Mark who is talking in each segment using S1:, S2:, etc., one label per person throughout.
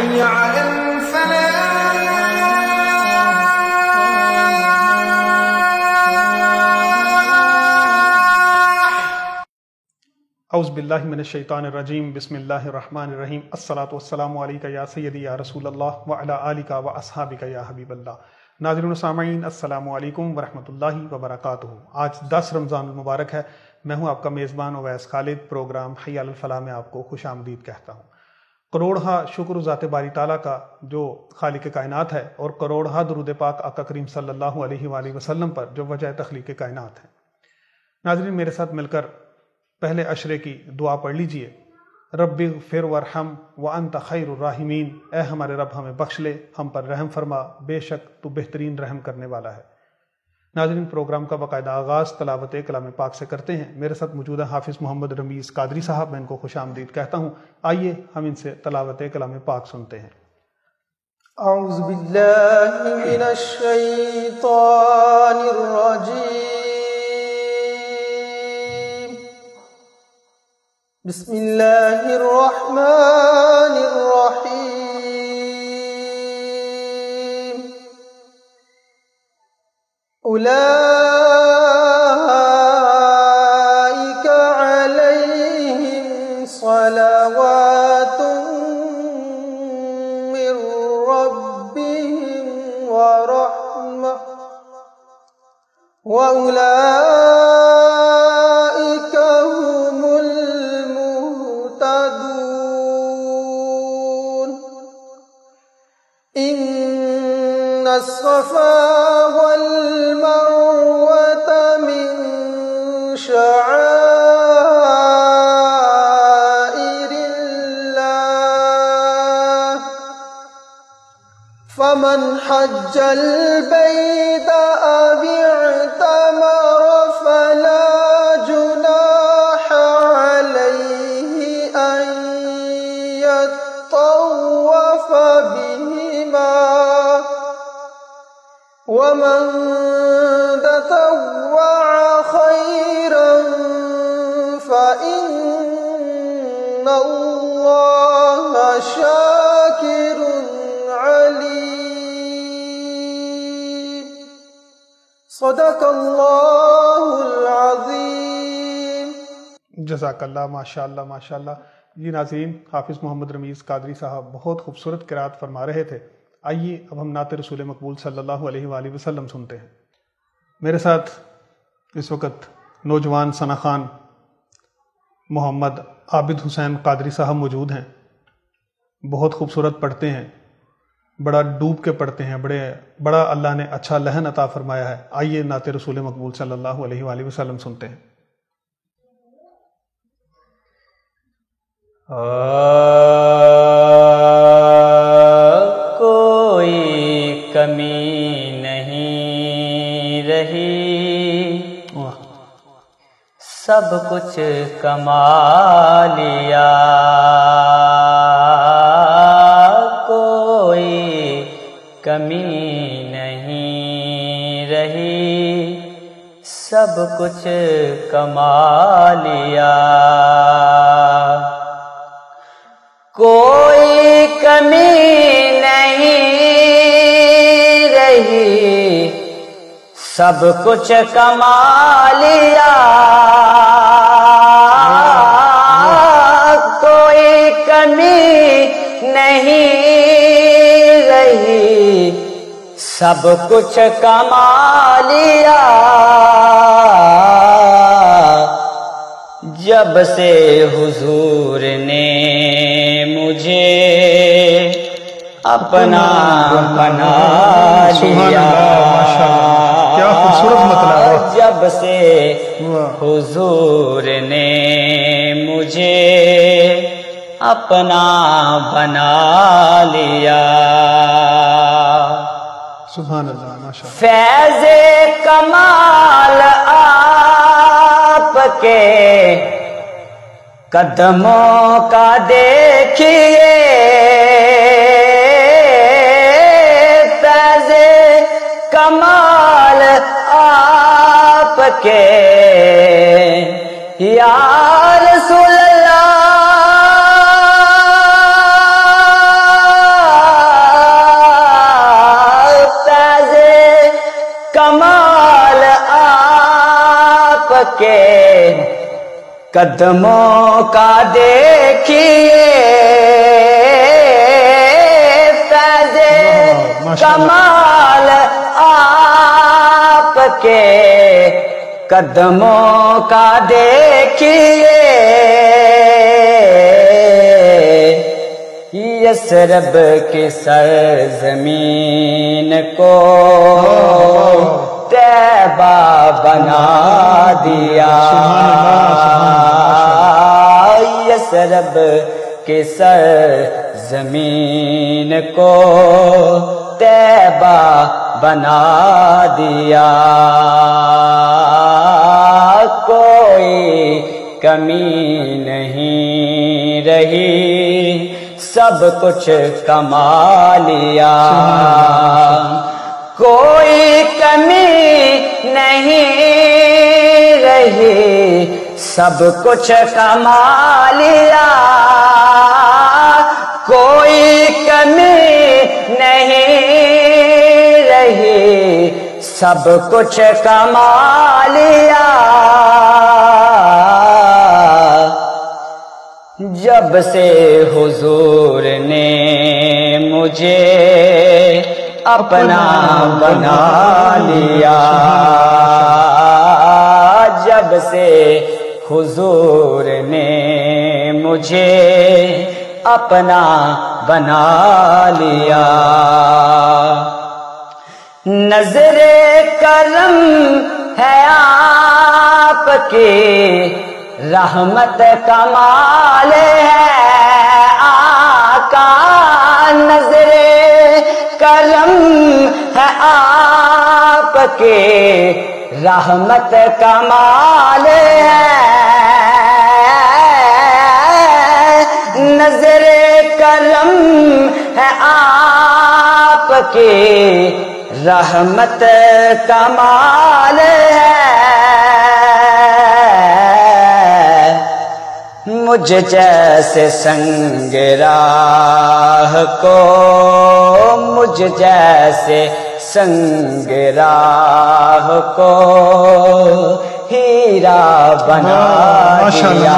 S1: حي على
S2: اعوذ باللہ من الشیطان الرجیم بسم اللہ الرحمن الرحیم الصلاۃ والسلام علیکہ یا سیدی یا رسول اللہ وعلی آلکہ واصحابکہ یا حبیب اللہ۔ ناظرین و سامعین السلام علیکم ورحمۃ اللہ وبرکاتہ۔ آج 10 رمضان المبارک ہے۔ میں ہوں آپ کا میزبان اویس خالد۔ پروگرام حی علی الفلاح میں آپ کو خوش آمدید کہتا ہوں۔ کروڑہا شکر ذات باری تعالیٰ کا جو خالق کائنات ہے، اور کروڑہا درود پاک آقا کریم صلی اللہ علیہ وآلہ وسلم پر جو وجہ تخلیق کائنات ہے۔ ناظرین میرے ساتھ مل کر پہلے عشرے کی دعا پڑھ لیجئے۔ رب اغفر وارحم وانت خیر الراحمین، اے ہمارے رب ہمیں بخش لے، ہم پر رحم فرما، بے شک تو بہترین رحم کرنے والا ہے۔ ناظرین پروگرام کا باقاعدہ آغاز تلاوت کلام پاک سے کرتے ہیں۔ میرے ساتھ موجود ہے حافظ محمد رمیز قادری صاحب، میں ان کو خوش آمدید کہتا ہوں۔ آئیے ہم ان سے تلاوت کلام پاک سنتے ہیں۔
S3: اعوذ باللہ من الشیطان الرجیم، بسم اللہ الرحمن الرحیم۔ اولئک علیہم صلوات من ربہم ورحمہ واولئک هم المہتدون۔ ان الصفا والمروة من شعائر الله، فمن حج البيت أو اعتمر فلا جناح عليه أن يطوف بهما، ومن تطوع خيرا فإن الله شاكر عليم۔ صدق اللہ العظیم۔
S2: جزاک اللہ، ماشاء اللہ ماشاء اللہ۔ جی ناظرین، حافظ محمد رمیز قادری صاحب بہت خوبصورت قرات فرما رہے تھے۔ آئیے اب ہم نعت رسول مقبول صلی اللہ علیہ وآلہ وسلم سنتے ہیں۔ میرے ساتھ اس وقت نوجوان ثنا خان محمد عابد حسین قادری صاحب موجود ہیں۔ بہت خوبصورت پڑھتے ہیں، بڑا ڈوب کے پڑھتے ہیں، بڑا اللہ نے اچھا لہن عطا فرمایا ہے۔ آئیے نعت رسول مقبول صلی اللہ علیہ وآلہ وسلم سنتے ہیں۔
S4: کوئی کمی نہیں رہی، سب کچھ کما لیا۔ کوئی کمی نہیں رہی، سب کچھ کما لیا۔ کوئی کمی نہیں رہی، سب کچھ کما لیا۔ کوئی کمی نہیں رہی، سب کچھ کما لیا۔ جب سے حضور نے مجھے اپنا بنا لیا،
S2: کیا خوبصورت مطلب۔
S4: جب سے حضور نے مجھے اپنا بنا لیا۔
S2: سبحان اللہ، ماشاء اللہ۔
S4: فیض کمال آپ کے قدموں کا دیکھیے، فیض کمال آپ کے یا رسول اللہ، کے قدموں کا دیکھیے فیض کمال آپ کے قدموں کا دیکھیے یثرب کی سرزمین کو طیبہ بنا دیا یثرب کی سرزمین کو طیبہ بنا دیا کوئی کمی نہیں رہی سب کچھ کما لیا کوئی کمی نہیں رہی سب کچھ کما لیا کوئی کمی نہیں رہی سب کچھ کما لیا جب سے حضور نے مجھے اپنا بنا لیا جب سے حضور نے مجھے اپنا بنا لیا نظر کرم ہے آپ کی رحمت کمال ہے آقا نظر کرم ہے آپ کی رحمت کمال ہے نظر کرم ہے آپ کی رحمت کمال ہے مجھ جیسے سنگ راہ کو مجھ جیسے سنگ راہ کو ہیرا بنا دیا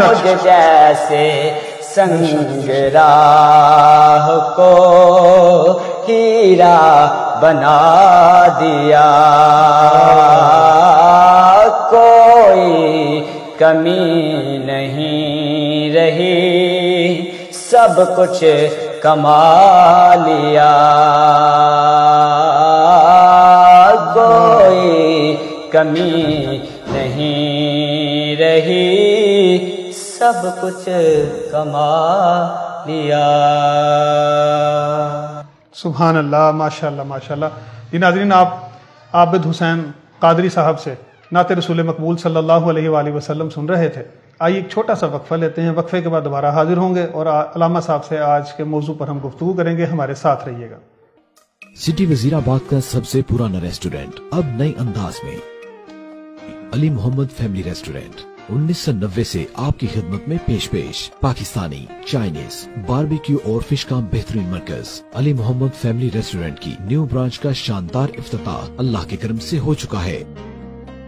S4: مجھ جیسے سنگ راہ کو ہیرا بنا دیا کوئی کمی نہیں رہی سب کچھ کما لیا کوئی کمی نہیں رہی سب کچھ کما لیا
S2: سبحان اللہ ماشاءاللہ ماشاءاللہ جی ناظرین آپ عابد حسین قادری صاحب سے نعت رسول مقبول صلی اللہ علیہ وآلہ وسلم سن رہے تھے آئیے ایک چھوٹا سا وقفہ لیتے ہیں وقفے کے بعد دوبارہ حاضر ہوں گے اور علامہ صاحب سے آج کے موضوع پر ہم گفتگو کریں گے ہمارے ساتھ رہیے گا
S1: سٹی وزیر آباد کا سب سے پرانا ریسٹورینٹ اب نئے انداز میں علی محمد فیملی ریسٹورینٹ 1990 سے آپ کی خدمت میں پیش پاکستانی چائنیز باربیکیو اور فش کا بہترین مرکز علی محمد فیملی ریسٹورینٹ کی نیو برانچ کا شاندار افتتاح اللہ کے کرم سے ہو چکا ہے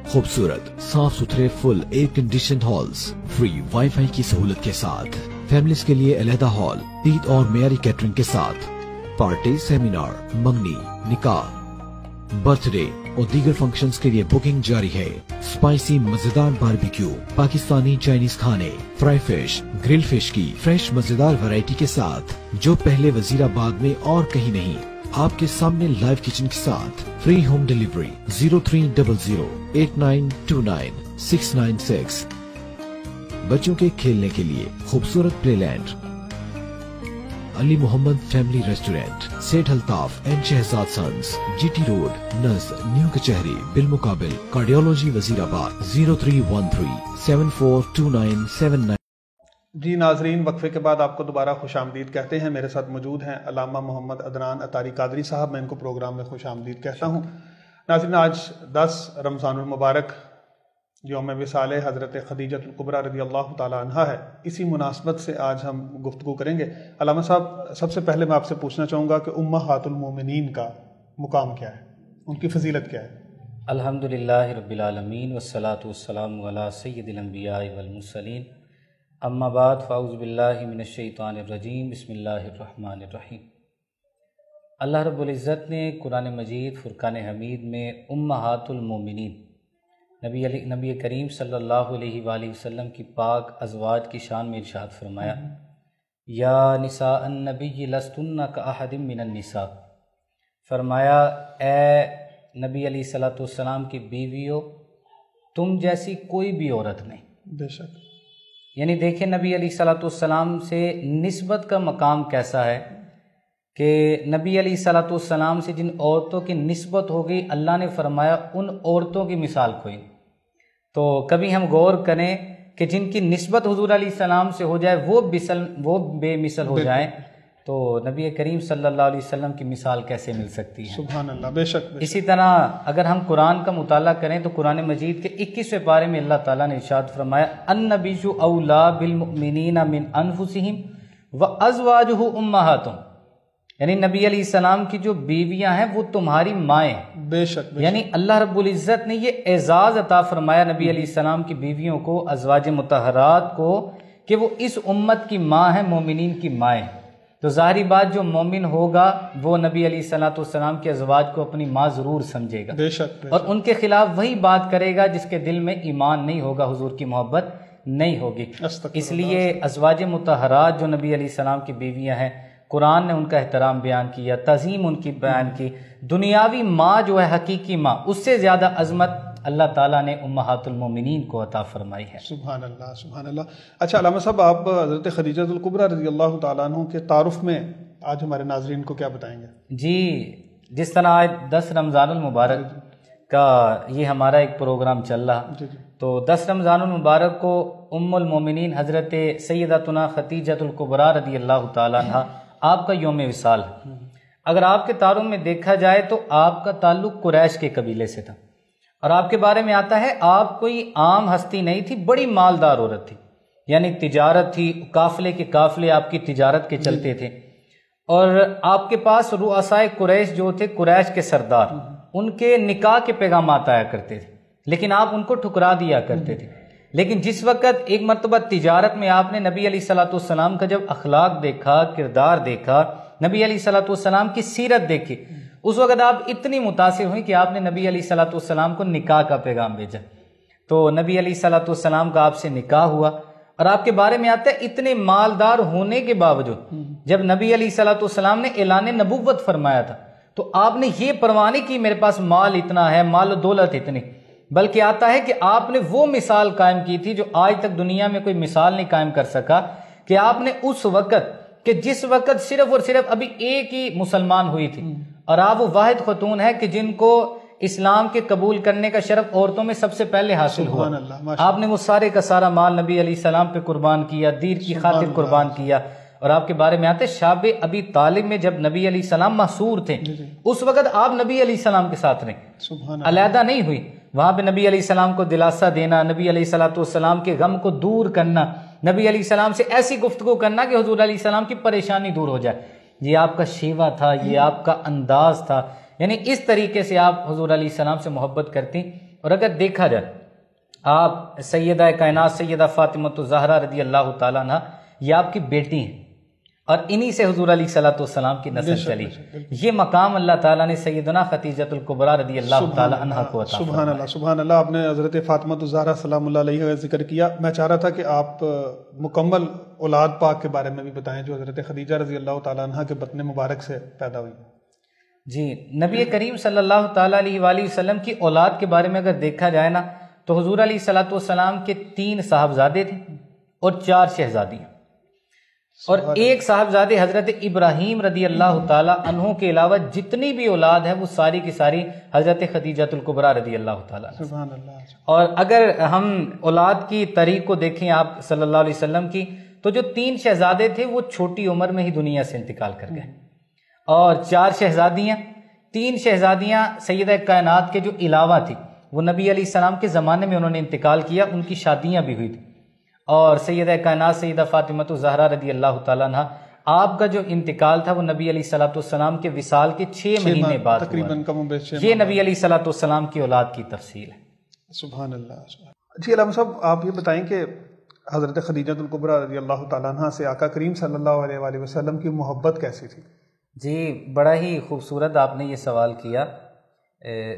S1: خوبصورت صاف ستھرے full air conditioned halls free wifi کی سہولت کے ساتھ فیملیز کے لیے علیحدہ ہال عید اور معیاری کیٹرنگ کے ساتھ پارٹی سیمینار منگنی نکاح برتھ ڈے اور دیگر فنکشنز کے لیے بکنگ جاری ہے اسپائسی مزیدار باربیکیو پاکستانی چائنیز کھانے فرائی فش گرل فش کی فریش مزیدار ویرائٹی کے ساتھ جو پہلے وزیر آباد میں اور کہیں نہیں آپ کے سامنے لائیو کچن کے ساتھ فری ہوم ڈیلیوری 030089299696 بچوں کے کھیلنے کے لیے خوبصورت play land Ali Muhammad family restaurant سیٹ Altaf and Shahzad sons G T road نزد نیو کچہری بالمقابل کارڈیولوجی وزیر آباد 0313742979
S2: جی ناظرین وقفے کے بعد آپ کو دوبارہ خوش آمدید کہتے ہیں میرے ساتھ موجود ہیں علامہ محمد عدنان عطاری قادری صاحب میں ان کو پروگرام میں خوش آمدید کہتا ہوں ناظرین آج 10 رمضان المبارک یوم وصال حضرت خدیجۃ الکبریٰ رضی اللہ تعالی عنہا ہے اسی مناسبت سے آج ہم گفتگو کریں گے علامہ صاحب سب سے پہلے میں آپ سے پوچھنا چاہوں گا کہ امہات المومنین کا مقام کیا ہے ان کی فضیلت کیا ہے
S4: الحمدللہ رب العالمین والصلاة والسلام علی سید الانبیاء والمرسلین اما بعد فاعوذ باللہ من الشیطان الرجیم بسم اللہ الرحمن الرحیم۔ اللہ رب العزت نے قرآن مجید فرقان حمید میں امہات المومنین نبی کریم صلی اللہ علیہ وآلہ وسلم کی پاک ازواج کی شان میں ارشاد فرمایا، یا نساء النبی لستن کاحد من النساء، فرمایا اے نبی علیہ الصلوۃ والسلام کی بیویوں تم جیسی کوئی بھی عورت نہیں۔
S2: بے شک،
S4: یعنی دیکھیں نبی علیہ الصلوۃ والسلام سے نسبت کا مقام کیسا ہے کہ نبی علیہ الصلوۃ والسلام سے جن عورتوں کی نسبت ہو گئی اللہ نے فرمایا ان عورتوں کی مثال کوئی نہیں۔ تو کبھی ہم غور کریں کہ جن کی نسبت حضور علیہ السلام سے ہو جائے وہ بے مثل ہو جائیں، تو نبی کریم صلی اللہ علیہ وسلم کی مثال کیسے مل سکتی ہے؟
S2: سبحان اللہ، بے شک۔
S4: اسی طرح اگر ہم قرآن کا مطالعہ کریں تو قرآن مجید کے 21ویں پارے میں اللہ تعالیٰ نے ارشاد فرمایا، النبی اولیٰ بالمؤمنین من انفسہم وازواجہ امہاتہم، یعنی نبی علیہ السلام کی جو بیویاں ہیں وہ تمہاری مائیں ہیں۔
S2: بے شک،
S4: یعنی اللہ رب العزت نے یہ اعزاز عطا فرمایا نبی علیہ السلام کی بیویوں کو، ازواج مطہرات کو، کہ وہ اس امت کی ماں ہیں، مومنین کی مائیں۔ تو ظاہری بات جو مومن ہوگا وہ نبی علیہ الصلوۃ والسلام کے ازواج کو اپنی ماں ضرور سمجھے گا،
S2: بے شک،
S4: اور ان کے خلاف وہی بات کرے گا جس کے دل میں ایمان نہیں ہوگا، حضور کی محبت نہیں ہوگی۔ اس لیے ازواج مطہرات جو نبی علیہ السلام کی بیویاں ہیں، قرآن نے ان کا احترام بیان کیا، تعظیم ان کی بیان کی۔ دنیاوی ماں جو ہے حقیقی ماں، اس سے زیادہ عظمت اللہ تعالیٰ نے امہات المومنین کو عطا فرمائی ہے۔
S2: سبحان اللہ، سبحان اللہ۔ اچھا علامہ صاحب، آپ حضرت خدیجہ الکبریٰ رضی اللہ تعالیٰ عنہ کے تعارف میں آج ہمارے ناظرین کو کیا بتائیں گے؟
S4: جی، جس طرح آج 10 رمضان المبارک کا یہ ہمارا ایک پروگرام چل رہا، تو 10 رمضان المبارک کو ام المومنین حضرت سیدتنا خدیجہ الکبریٰ رضی اللہ تعالیٰ عنہ آپ کا یوم وصال ہے۔ اگر آپ کے تعارف میں دیکھا جائے تو آپ کا تعلق قریش کے قبیلے سے تھا، اور آپ کے بارے میں آتا ہے آپ کوئی عام ہستی نہیں تھی، بڑی مالدار عورت تھی، یعنی تجارت تھی، قافلے کے قافلے آپ کی تجارت کے چلتے تھے، اور آپ کے پاس رؤسائے قریش جو تھے، قریش کے سردار، ان کے نکاح کے پیغامات آیا کرتے تھے، لیکن آپ ان کو ٹھکرا دیا کرتے تھے۔ لیکن جس وقت ایک مرتبہ تجارت میں آپ نے نبی علیہ الصلوۃ والسلام کا جب اخلاق دیکھا، کردار دیکھا، نبی علیہ الصلوۃ والسلام کی سیرت دیکھی، اس وقت آپ اتنی متاثر ہوئی کہ آپ نے نبی علیہ الصلوۃ والسلام کو نکاح کا پیغام بھیجا۔ تو نبی علیہ الصلوۃ والسلام کا آپ سے نکاح ہوا، اور آپ کے بارے میں آتا ہے اتنے مالدار ہونے کے باوجود جب نبی علیہ الصلوۃ والسلام نے اعلان نبوت فرمایا تھا تو آپ نے یہ پرواہ نہیں کی میرے پاس مال اتنا ہے، مال و دولت اتنی، بلکہ آتا ہے کہ آپ نے وہ مثال قائم کی تھی جو آج تک دنیا میں کوئی مثال نہیں قائم کر سکا، کہ آپ نے اس وقت کہ جس وقت صرف اور صرف ابھی ایک ہی مسلمان ہوئی تھی، اور آپ وہ واحد خاتون ہے کہ جن کو اسلام کے قبول کرنے کا شرف عورتوں میں سب سے پہلے حاصل ہوا، آپ نے وہ سارے کا سارا مال نبی علیہ السلام پہ قربان کیا، دین کی خاطر قربان کیا۔ اور آپ کے بارے میں آتے شاب ابی طالب میں جب نبی علیہ السلام محصور تھے، اس وقت آپ نبی علیہ السلام کے ساتھ رہیں، علیحدہ نہیں ہوئی، وہاں پہ نبی علیہ السلام کو دلاسا دینا، نبی علیہ الصلوۃ والسلام کے غم کو دور کرنا، نبی علیہ السلام سے ایسی گفتگو کرنا کہ حضور علیہ السلام کی پریشانی دور ہو جائے، یہ آپ کا شیوہ تھا، یہ آپ کا انداز تھا، یعنی اس طریقے سے آپ حضور علیہ السلام سے محبت کرتی۔ اور اگر دیکھا جائے آپ سیدہ کائنات سیدہ فاطمہ الزہرا رضی اللہ تعالیٰ عنہ، یہ آپ کی بیٹی ہیں، اور انہی سے حضور علیہ الصلوۃ والسلام کی نسل چلی۔ یہ مقام اللہ تعالیٰ نے سیدنا خدیجہ الکبریٰ رضی اللہ تعالیٰ عنہ کو عطا فرمایا۔
S2: سبحان اللہ، سبحان اللہ۔ آپ نے حضرت فاطمہ الزہرا سلام اللہ علیہ کا ذکر کیا، میں چاہ رہا تھا کہ آپ مکمل اولاد پاک کے بارے میں بھی بتائیں جو حضرت خدیجہ رضی اللہ تعالیٰ عنہ کے بطن مبارک سے پیدا ہوئی۔
S4: جی، نبی کریم صلی اللہ تعالیٰ علیہ وآلہ وسلم کی اولاد کے بارے میں اگر دیکھا جائے نا تو حضور علیہ الصلوۃ والسلام کے 3 صاحبزادے تھے اور 4 شہزادیاں، اور ایک صاحبزادے حضرت ابراہیم رضی اللہ تعالیٰ عنہ کے علاوہ جتنی بھی اولاد ہے وہ ساری کی ساری حضرت خدیجہ الکبریٰ رضی اللہ تعالیٰ عنہ۔
S2: سبحان اللہ۔
S4: اور اگر ہم اولاد کی تاریخ کو دیکھیں آپ صلی اللہ علیہ وسلم کی، تو جو 3 شہزادے تھے وہ چھوٹی عمر میں ہی دنیا سے انتقال کر گئے، اور 4 شہزادیاں، 3 شہزادیاں سیدہ کائنات کے جو علاوہ تھی وہ نبی علیہ السلام کے زمانے میں انہوں نے انتقال کیا، ان کی شادیاں بھی ہوئی تھی، اور سیدہ کائنات سیدہ فاطمہ الزہرا رضی اللہ تعالیٰ عنہ آپ کا جو انتقال تھا وہ نبی علیہ الصلوۃ والسلام کے وصال کے 6 مہینے بعد
S2: تقریباً کم و بیش
S4: یہ نبی علیہ الصلوۃ والسلام کی اولاد کی تفصیل ہے.
S2: سبحان اللہ. جی علامہ صاحب آپ یہ بتائیں کہ حضرت خدیجہ الکبریٰ رضی اللہ تعالیٰ عنہ سے آقا کریم صلی اللہ علیہ وآلہ وسلم کی محبت کیسی تھی؟
S4: جی بڑا ہی خوبصورت آپ نے یہ سوال کیا.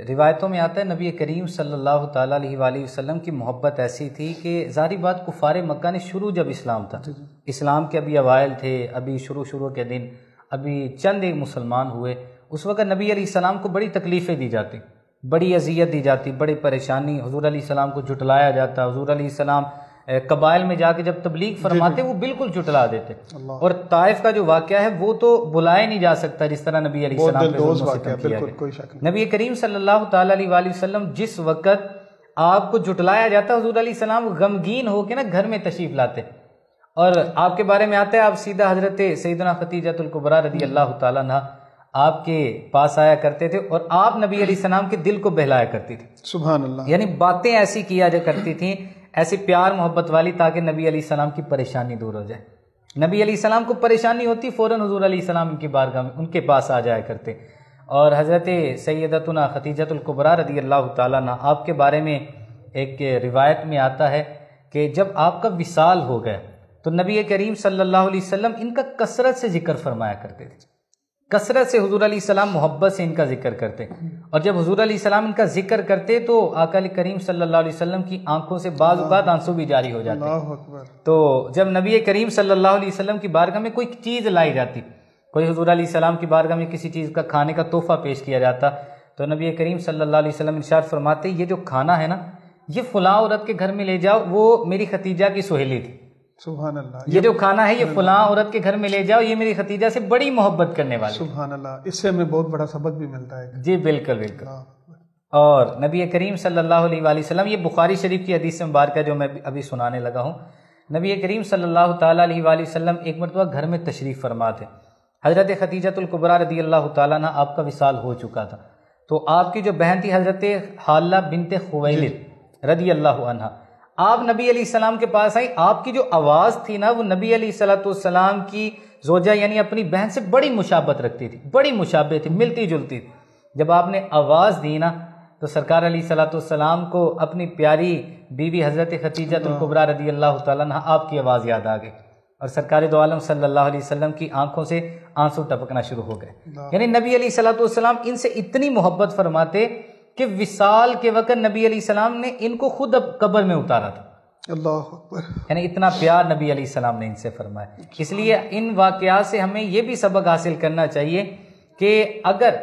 S4: روایتوں میں آتا ہے نبی کریم صلی اللہ تعالیٰ علیہ وآلہ وسلم کی محبت ایسی تھی کہ ظاہری بات کفار مکہ نے شروع جب اسلام تھا، اسلام کے ابھی اوائل تھے، ابھی شروع کے دن، ابھی چند ایک مسلمان ہوئے، اس وقت نبی علیہ السلام کو بڑی تکلیفیں دی جاتی، بڑی اذیت دی جاتی، بڑی پریشانی، حضور علیہ السلام کو جھٹلایا جاتا. حضور علیہ السلام قبائل میں جا کے جب تبلیغ فرماتے وہ بالکل جھٹلا دیتے. اور طائف کا جو واقعہ ہے وہ تو بلایا نہیں جا سکتا جس طرح نبی علیہ السلام پہ ظلم و ستم کیا گیا. نبی کریم صلی اللہ تعالیٰ علیہ وآلہ وسلم جس وقت آپ کو جھٹلایا جاتا حضور علیہ السلام غمگین ہو کے نا گھر میں تشریف لاتے، اور آپ کے بارے میں آتا ہے آپ سیدھا حضرت سیدنا خدیجہ الکبریٰ رضی اللہ تعالیٰ عنہ آپ کے پاس آیا کرتے تھے اور آپ نبی علیہ السلام کے دل کو بہلایا کرتی تھی.
S2: سبحان اللہ.
S4: یعنی باتیں ایسی کیا جا کرتی تھیں، ایسی پیار محبت والی تاکہ نبی علیہ السلام کی پریشانی دور ہو جائے. نبی علیہ السلام کو پریشانی ہوتی فوراً حضور علیہ السلام ان کی بارگاہ میں ان کے پاس آ جایا کرتے. اور حضرت سیدتنا خدیجہ الکبریٰ رضی اللہ تعالیٰ عنہ آپ کے بارے میں ایک روایت میں آتا ہے کہ جب آپ کا وصال ہو گیا تو نبی کریم صلی اللہ علیہ وسلم ان کا کثرت سے ذکر فرمایا کرتے تھے، کثرت سے حضور علیہ السلام محبت سے ان کا ذکر کرتے. اور جب حضور علیہ السلام ان کا ذکر کرتے تو آقا علیہ کریم صلی اللہ علیہ وسلم کی آنکھوں سے بعض اوقات آنسو بھی جاری ہو جاتے. تو جب نبی کریم صلی اللہ علیہ وسلم کی بارگاہ میں کوئی چیز لائی جاتی، کوئی حضور علیہ السلام کی بارگاہ میں کسی چیز کا کھانے کا تحفہ پیش کیا جاتا، تو نبی کریم صلی اللہ علیہ وسلم ارشاد فرماتے یہ جو کھانا ہے نا یہ فلاں عورت کے گھر میں لے جاؤ، وہ میری خدیجہ کی سہیلی تھی.
S2: سبحان اللہ.
S4: یہ جو کھانا ہے یہ فلاں عورت کے گھر میں لے جاؤ، یہ میری خدیجہ سے بڑی محبت کرنے والی.
S2: سبحان اللہ. اس سے ہمیں بہت بڑا سبق بھی ملتا ہے.
S4: جی بالکل بالکل. اور نبی کریم صلی اللہ علیہ وآلہ وسلم، یہ بخاری شریف کی حدیث مبارکہ جو میں ابھی سنانے لگا ہوں، نبی کریم صلی اللہ تعالیٰ علیہ وآلہ وسلم ایک مرتبہ گھر میں تشریف فرما تھے. حضرت خدیجہ الکبریٰ رضی اللہ تعالیٰ عنہ آپ کا وصال ہو چکا تھا، تو آپ کی جو بہن تھی حضرت حالہ بنت خویلد رضی اللہ عنہ، آپ نبی علیہ السلام کے پاس آئی. آپ کی جو آواز تھی نا وہ نبی علیہ الصلوۃ والسلام کی زوجہ یعنی اپنی بہن سے بڑی مشابہت رکھتی تھی، بڑی مشابہ تھی، ملتی جلتی تھی. جب آپ نے آواز دی نا تو سرکار علیہ الصلوۃ والسلام کو اپنی پیاری بیوی حضرت خدیجہ الکبریٰ رضی اللہ تعالیٰ عنہ آپ کی آواز یاد آ گئی، اور سرکار دو عالم صلی اللہ علیہ وسلم کی آنکھوں سے آنسو ٹپکنا شروع ہو گئے. یعنی نبی علیہ الصلوۃ والسلام ان سے اتنی محبت فرماتے کہ وصال کے وقت نبی علیہ السلام نے ان کو خود اب قبر میں اتارا تھا.
S2: اللہ اکبر.
S4: یعنی اتنا پیار نبی علیہ السلام نے ان سے فرمایا. اس لیے ان واقعات سے ہمیں یہ بھی سبق حاصل کرنا چاہیے کہ اگر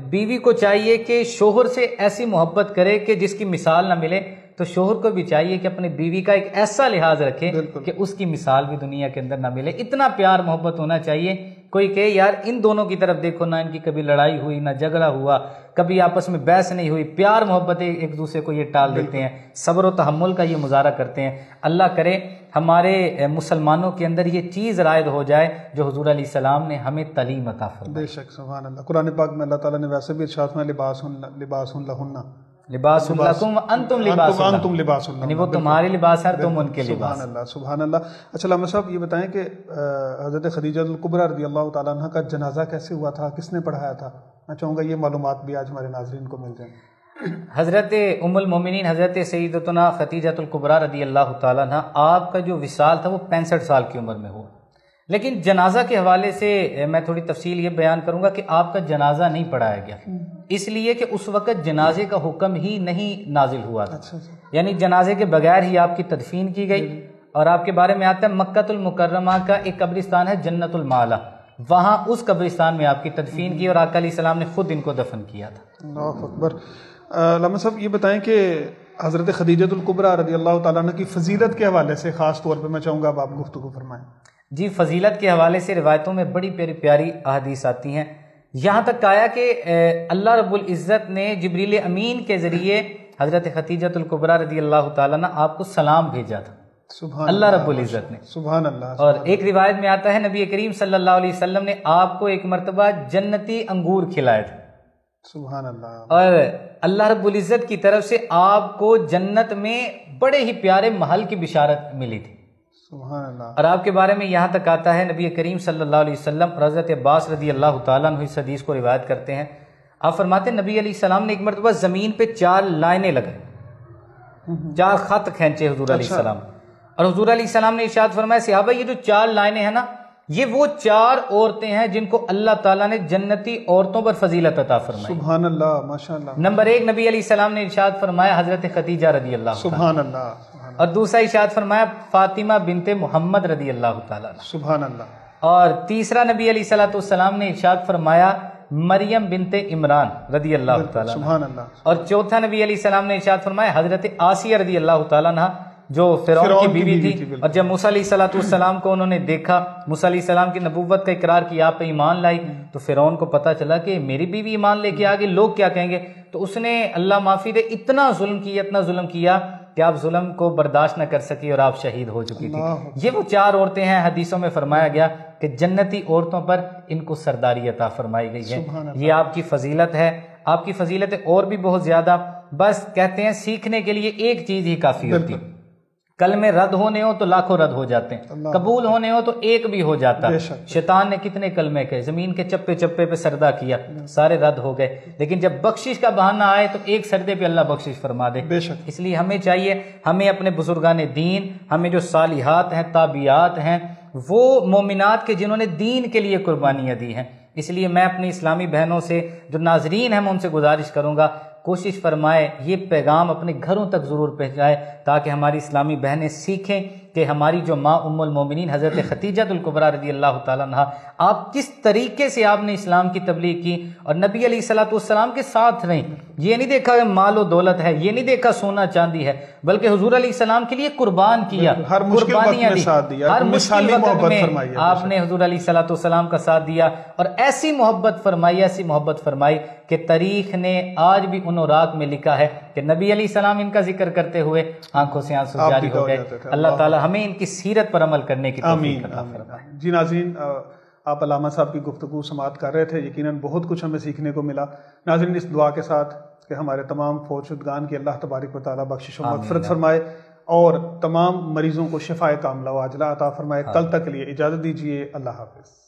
S4: بیوی کو چاہیے کہ شوہر سے ایسی محبت کرے کہ جس کی مثال نہ ملے، تو شوہر کو بھی چاہیے کہ اپنی بیوی کا ایک ایسا لحاظ رکھے کہ اس کی مثال بھی دنیا کے اندر نہ ملے. اتنا پیار محبت ہونا چاہیے. کوئی کہے یار ان دونوں کی طرف دیکھو، نہ ان کی کبھی لڑائی ہوئی، نہ جھگڑا ہوا، کبھی آپس میں بحث نہیں ہوئی، پیار محبت ایک دوسرے کو یہ ٹال دیتے ہیں، صبر و تحمل کا یہ مظاہرہ کرتے ہیں. اللہ کرے ہمارے مسلمانوں کے اندر یہ چیز رائج ہو جائے جو حضور علیہ السلام نے ہمیں تعلیم عطا فرمائی.
S2: بے شک. سبحان اللہ. قرآن پاک میں اللہ تعالیٰ نے ویسے بھی ارشاد میں لباس لہن
S4: لباس لکم وانتم لباس
S2: انتم لباس اللہ،
S4: یعنی وہ تمہارے لباس ہے تم ان کے لباس.
S2: سبحان اللہ. سبحان اللہ. اچھا علامہ صاحب یہ بتائیں کہ حضرت خدیجہ الکبریٰ رضی اللہ تعالیٰ عنہ کا جنازہ کیسے ہوا تھا، کس نے پڑھایا تھا؟ میں چاہوں گا یہ معلومات بھی آج ہمارے ناظرین کو مل جائیں.
S4: حضرت ام المومنین حضرت سیدتنا خدیجہ الکبریٰ رضی اللہ تعالیٰ عنہ آپ کا جو وصال تھا وہ 65 سال کی عمر میں ہوا. لیکن جنازہ کے حوالے سے میں تھوڑی تفصیل یہ بیان کروں گا کہ آپ کا جنازہ نہیں پڑھایا گیا، اس لیے کہ اس وقت جنازے کا حکم ہی نہیں نازل ہوا تھا. یعنی جنازے کے بغیر ہی آپ کی تدفین کی گئی. اور آپ کے بارے میں آتا ہے مکہ المکرمہ کا ایک قبرستان ہے جنت المعلا، وہاں اس قبرستان میں آپ کی تدفین کی اور آقا علیہ السلام نے خود ان کو دفن کیا تھا.
S2: اللہ اکبر. علامہ صاحب یہ بتائیں کہ حضرت خدیجہ الکبریٰ رضی اللہ تعالیٰ عنہ کی فضیلت کے حوالے سے خاص طور پہ میں چاہوں گا اب آپ گفتگو فرمائیں.
S4: جی فضیلت کے حوالے سے روایتوں میں بڑی پیاری پیاری احادیث آتی ہیں. یہاں تک آیا کہ اللہ رب العزت نے جبریل امین کے ذریعے حضرت خدیجہ الکبریٰ رضی اللہ تعالیٰ عنہ آپ کو سلام بھیجا تھا.
S2: سبحان
S4: اللہ رب العزت نے.
S2: سبحان اللہ.
S4: اور ایک روایت میں آتا ہے نبی کریم صلی اللہ علیہ وسلم نے آپ کو ایک مرتبہ جنتی انگور کھلائے تھے.
S2: سبحان اللہ.
S4: اور اللہ رب العزت کی طرف سے آپ کو جنت میں بڑے ہی پیارے محل کی بشارت ملی تھی.
S2: سبحان اللہ.
S4: اور آپ کے بارے میں یہاں تک آتا ہے نبی کریم صلی اللہ علیہ وسلم اور حضرت عباس رضی اللہ تعالیٰ عنہ اس حدیث کو روایت کرتے ہیں. آپ فرماتے ہیں نبی علیہ السلام نے ایک مرتبہ زمین پہ 4 لائنیں لگائیں، 4 خط کھینچے حضور علیہ السلام، اور حضور علیہ السلام نے ارشاد فرمایا صحابہ یہ جو 4 لائنیں ہیں نا یہ وہ 4 عورتیں ہیں جن کو اللہ تعالیٰ نے جنتی عورتوں پر فضیلت عطا فرمائی.
S2: سبحان اللہ، ماشاء اللہ.
S4: نمبر 1 نبی علیہ السلام نے ارشاد فرمایا حضرت خدیجہ رضی اللہ عنہا.
S2: سبحان اللہ.
S4: اور دوسرا ارشاد فرمایا فاطمہ بنت محمد رضی اللہ تعالیٰ عنہ.
S2: سبحان اللہ.
S4: اور تیسرا نبی علیہ السلام نے ارشاد فرمایا مریم بنت عمران رضی اللہ تعالیٰ عنہ.
S2: سبحان اللہ.
S4: اور چوتھا نبی علیہ السلام نے ارشاد فرمایا حضرت آسیہ رضی اللہ تعالیٰ عنہ جو فرعون کی بیوی تھی. اور جب موسیٰ علیہ السلام کو انہوں نے دیکھا، موسیٰ علیہ السلام کی نبوت کا اقرار کیا، آپ پہ ایمان لائی، تو فرعون کو پتا چلا کہ میری بیوی ایمان لے کے آگے لوگ کیا کہیں گے. تو اس نے اللہ معافی دے اتنا ظلم کیا کہ آپ ظلم کو برداشت نہ کر سکی اور آپ شہید ہو چکی تھی. یہ وہ 4 عورتیں ہیں حدیثوں میں فرمایا گیا کہ جنتی عورتوں پر ان کو سرداری عطا فرمائی گئی ہے. یہ آپ کی فضیلت ہے. آپ کی فضیلت اور بھی بہت زیادہ، بس کہتے ہیں سیکھنے کے لیے ایک چیز ہی کافی ہوتی ہے. کلمے رد ہونے ہو تو لاکھوں رد ہو جاتے ہیں، قبول ہونے ہو تو ایک بھی ہو جاتا. شیطان نے کتنے کلمے کہے، زمین کے چپے چپے پہ سردا کیا، سارے رد ہو گئے. لیکن جب بخشش کا بہانہ آئے تو ایک سردے پہ اللہ بخشش فرما دے. اس لیے ہمیں چاہیے، ہمیں اپنے بزرگان دین، ہمیں جو صالحات ہیں، تابعات ہیں، وہ مومنات کے جنہوں نے دین کے لیے قربانیاں دی ہیں. اس لیے میں اپنی اسلامی بہنوں سے جو ناظرین ہیں میں ان سے گزارش کروں گا کوشش فرمائے یہ پیغام اپنے گھروں تک ضرور پہنچائے تاکہ ہماری اسلامی بہنیں سیکھیں کہ ہماری جو ماں ام المومنین حضرت خدیجہ الکبریٰ رضی اللہ تعالیٰ عنہ، آپ کس طریقے سے آپ نے اسلام کی تبلیغ کی اور نبی علیہ السلام کے ساتھ رہیں. یہ نہیں دیکھا کہ مال و دولت ہے، یہ نہیں دیکھا سونا چاندی ہے، بلکہ حضور علیہ السلام کے لیے قربان کیا،
S2: ہر مشکل وقت میں ساتھ دیا،
S4: ہر مشکل وقت میں آپ نے حضور علیہ السلام کا ساتھ دیا اور ایسی محبت فرمائی کہ تاریخ نے آج بھی ان اوراق میں لکھا ہے کہ نبی علیہ السلام ان کا ذکر کرتے ہوئے آنکھوں سے آنسو جاری ہو گئے. اللہ تعالی ہمیں ان کی سیرت پر عمل کرنے کی توفیق عطا فرمائے.
S2: جی ناظرین، آپ علامہ صاحب کی گفتگو سماعت کر رہے تھے، یقیناً بہت کچھ ہمیں سیکھنے کو ملا. ناظرین اس دعا کے ساتھ کہ ہمارے تمام فوت شدگان کی اللہ تبارک و تعالیٰ بخشش و مغفرت فرمائے اور تمام مریضوں کو شفائے کاملہ و عاجلہ عطا فرمائے. کل تک کے لیے اجازت دیجیے. اللہ حافظ.